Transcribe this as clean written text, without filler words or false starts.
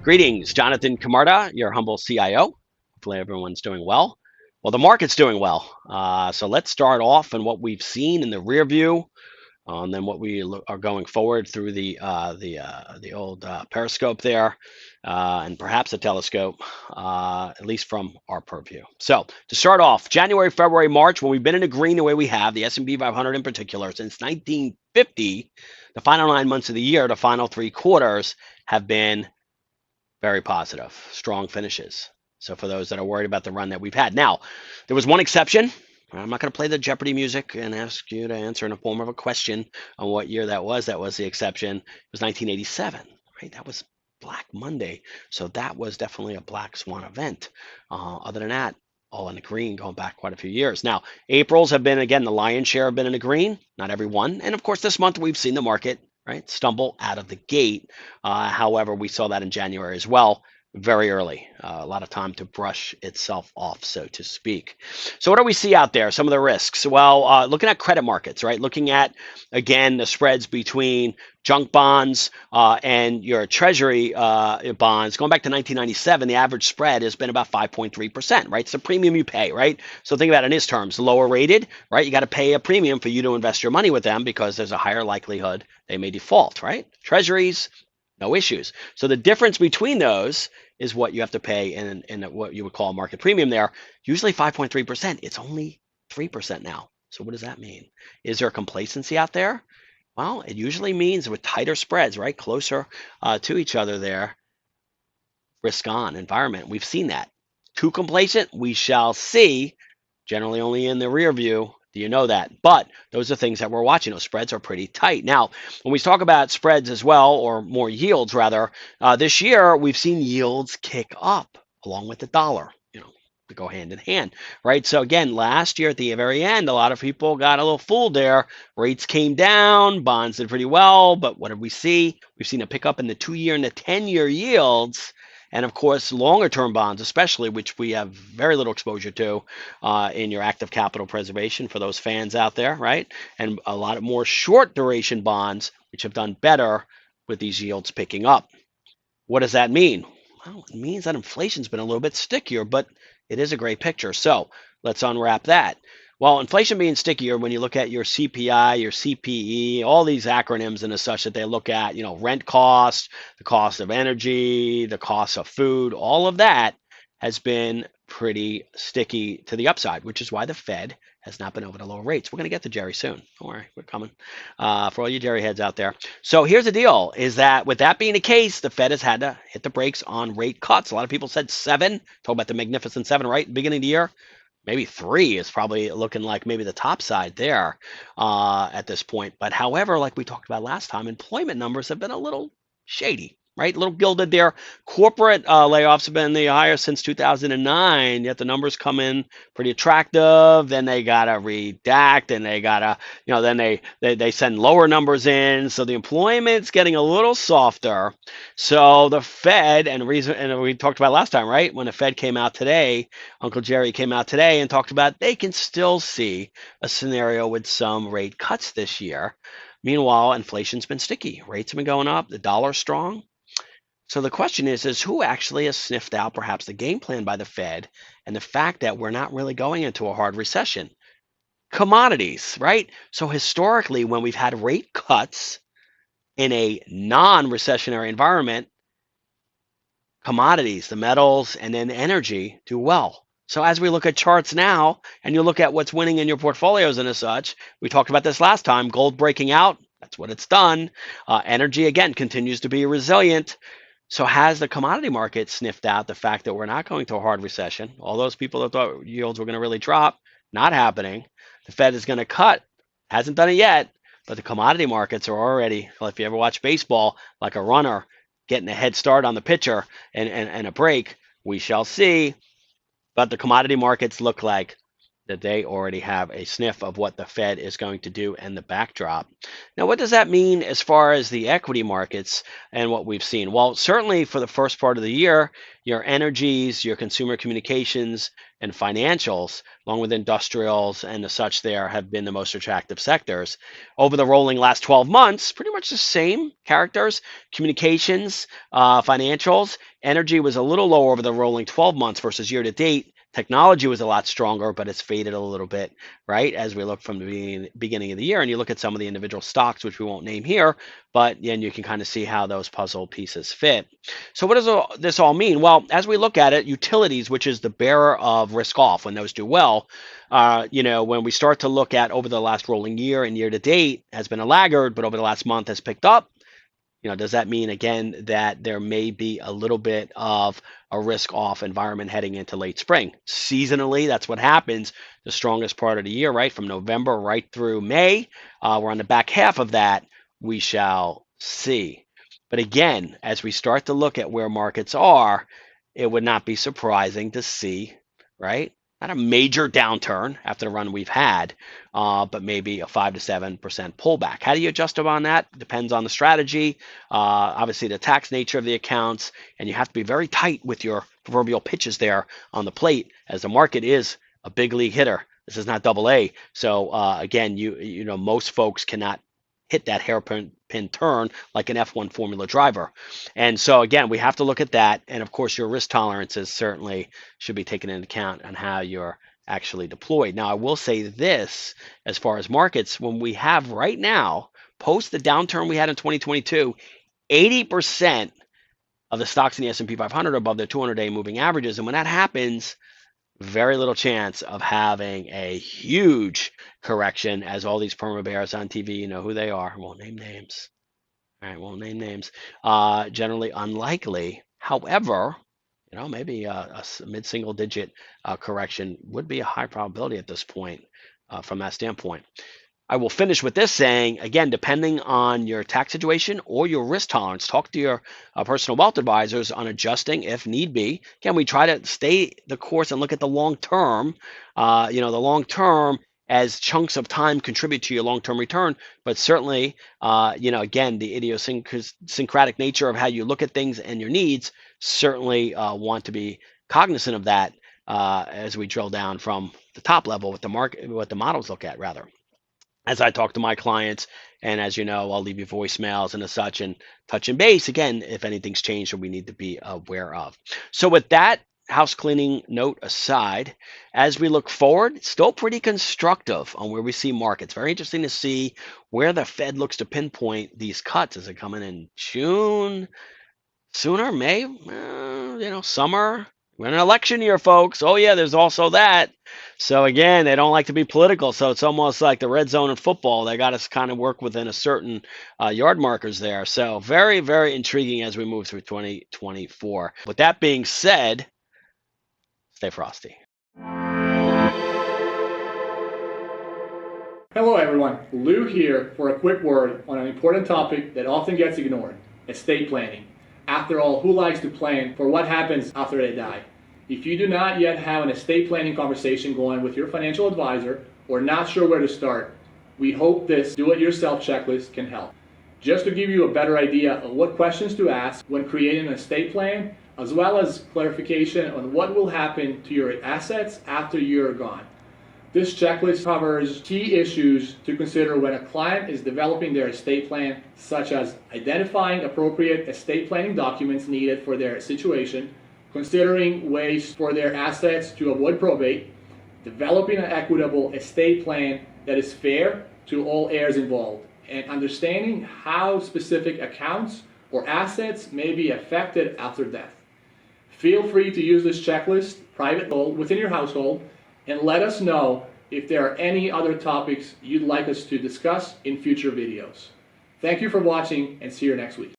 Greetings, Jonathan Camarda, your humble CIO. Hopefully, everyone's doing well. Well, the market's doing well. So let's start off on what we've seen in the rear view, and then what we are going forward through the old periscope there, and perhaps a telescope, at least from our purview. So to start off, January, February, March, when we've been in the green the way we have, the S&P 500 in particular, since 1950, the final 9 months of the year, the final 3 quarters have been very positive, strong finishes. So for those that are worried about the run that we've had. Now, there was one exception. I'm not going to play the Jeopardy music and ask you to answer in the form of a question on what year that was. That was the exception. It was 1987, right? That was Black Monday. So that was definitely a black swan event. Other than that, all in the green going back quite a few years. Now, April's have been, again, the lion's share have been in the green, not every one. And of course, this month we've seen the market, right, stumble out of the gate. However, we saw that in January as well, very early. A lot of time to brush itself off, so to speak. So what do we see out there? Some of the risks. Well, looking at credit markets, right? Looking at, again, the spreads between junk bonds and your treasury bonds. Going back to 1997, the average spread has been about 5.3%, right? It's the premium you pay, right? So think about it in his terms. Lower rated, right? You got to pay a premium for you to invest your money with them because there's a higher likelihood they may default, right? Treasuries, no issues. So the difference between those is what you have to pay in what you would call a market premium there. Usually 5.3%. It's only 3% now. So what does that mean? Is there complacency out there? Well, it usually means with tighter spreads, right, closer to each other there, risk on environment. We've seen that. Too complacent, we shall see, generally only in the rear view. Do you know that? But those are things that we're watching. Those spreads are pretty tight. Now, when we talk about spreads as well, or more yields rather, this year we've seen yields kick up along with the dollar. To go hand in hand, right? So again, last year at the very end, a lot of people got a little fooled there. Rates came down, bonds did pretty well, but what did we see? We've seen a pickup in the 2-year and the 10-year yields. And of course, longer term bonds, especially, which we have very little exposure to in your active capital preservation for those fans out there, right? And a lot of more short duration bonds, which have done better with these yields picking up. What does that mean? Well, it means that inflation's been a little bit stickier, but it is a great picture. So let's unwrap that. Well, inflation being stickier, when you look at your CPI, your CPE, all these acronyms and as such that they look at, rent cost, the cost of energy, the cost of food, all of that has been pretty sticky to the upside, which is why the Fed has not been able to lower rates. We're going to get to Jerry soon. Don't worry, we're coming for all you Jerry heads out there. So here's the deal, is that with that being the case, the Fed has had to hit the brakes on rate cuts. A lot of people said 7, talk about the magnificent 7, right? Beginning of the year. Maybe 3 is probably looking like maybe the top side there at this point. But however, like we talked about last time, employment numbers have been a little shady, right? A little gilded there. Corporate layoffs have been the highest since 2009, yet the numbers come in pretty attractive. Then they got to redact and they got to, then they send lower numbers in. So the employment's getting a little softer. So the Fed, and we talked about last time, right? When the Fed came out today, Uncle Jerry came out today and talked about they can still see a scenario with some rate cuts this year. Meanwhile, inflation's been sticky. Rates have been going up. The dollar's strong. So the question is who actually has sniffed out perhaps the game plan by the Fed and the fact that we're not really going into a hard recession? Commodities, right? So historically, when we've had rate cuts in a non-recessionary environment, commodities, the metals, and then energy do well. So as we look at charts now, and you look at what's winning in your portfolios and as such, we talked about this last time, gold breaking out, that's what it's done. Energy, again, continues to be resilient. So has the commodity market sniffed out the fact that we're not going to a hard recession? All those people that thought yields were going to really drop, not happening. The Fed is going to cut, hasn't done it yet, but the commodity markets are already, well, if you ever watch baseball, like a runner getting a head start on the pitcher and a break, we shall see. But the commodity markets look like that they already have a sniff of what the Fed is going to do and the backdrop. Now, what does that mean as far as the equity markets and what we've seen? Well, certainly for the first part of the year, your energies, your consumer communications, and financials, along with industrials and the such there, have been the most attractive sectors. Over the rolling last 12 months, pretty much the same characters: communications, financials. Energy was a little lower over the rolling 12 months versus year to date. Technology was a lot stronger, but it's faded a little bit, right? As we look from the beginning of the year and you look at some of the individual stocks, which we won't name here, but then you can kind of see how those puzzle pieces fit. So what does this all mean? Well, as we look at it, utilities, which is the bearer of risk off when those do well, when we start to look at over the last rolling year and year to date, has been a laggard, but over the last month has picked up. Does that mean again that there may be a little bit of a risk off environment heading into late spring? Seasonally, that's what happens the strongest part of the year, right? From November right through May. We're on the back half of that. We shall see. But again, as we start to look at where markets are, it would not be surprising to see, right? Not a major downturn after the run we've had, but maybe a 5 to 7% pullback. How do you adjust on that? Depends on the strategy, obviously the tax nature of the accounts, and you have to be very tight with your proverbial pitches there on the plate, as the market is a big league hitter. This is not double A. So again, most folks cannot hit that hairpin turn like an F1 Formula driver. And so again, we have to look at that. And of course, your risk tolerances certainly should be taken into account on how you're actually deployed. Now, I will say this, as far as markets, when we have right now, post the downturn we had in 2022, 80% of the stocks in the S&P 500 are above their 200-day moving averages. And when that happens, very little chance of having a huge correction, as all these perma bears on TV, you know who they are. Won't name names. All right, won't name names. Generally unlikely. However, maybe a mid-single digit correction would be a high probability at this point from that standpoint. I will finish with this saying, again, depending on your tax situation or your risk tolerance, talk to your personal wealth advisors on adjusting if need be. Again, we try to stay the course and look at the long term, the long term as chunks of time contribute to your long-term return. But certainly, again, the idiosyncratic nature of how you look at things and your needs certainly want to be cognizant of that as we drill down from the top level with the market, what the models look at rather. As I talk to my clients, and as you know, I'll leave you voicemails and such, and touch and base again if anything's changed or we need to be aware of. So with that house cleaning note aside, as we look forward, still pretty constructive on where we see markets. Very interesting to see where the Fed looks to pinpoint these cuts. Is it coming in June, sooner, May, summer? We're in an election year, folks. Oh, yeah, there's also that. So, again, they don't like to be political. So it's almost like the red zone in football. They got us kind of work within a certain yard markers there. So very, very intriguing as we move through 2024. With that being said, stay frosty. Hello, everyone. Lou here for a quick word on an important topic that often gets ignored: estate planning. After all, who likes to plan for what happens after they die? If you do not yet have an estate planning conversation going with your financial advisor or not sure where to start, we hope this do-it-yourself checklist can help. Just to give you a better idea of what questions to ask when creating an estate plan, as well as clarification on what will happen to your assets after you're gone. This checklist covers key issues to consider when a client is developing their estate plan, such as identifying appropriate estate planning documents needed for their situation, considering ways for their assets to avoid probate, developing an equitable estate plan that is fair to all heirs involved, and understanding how specific accounts or assets may be affected after death. Feel free to use this checklist privately within your household, and let us know if there are any other topics you'd like us to discuss in future videos. Thank you for watching, and see you next week.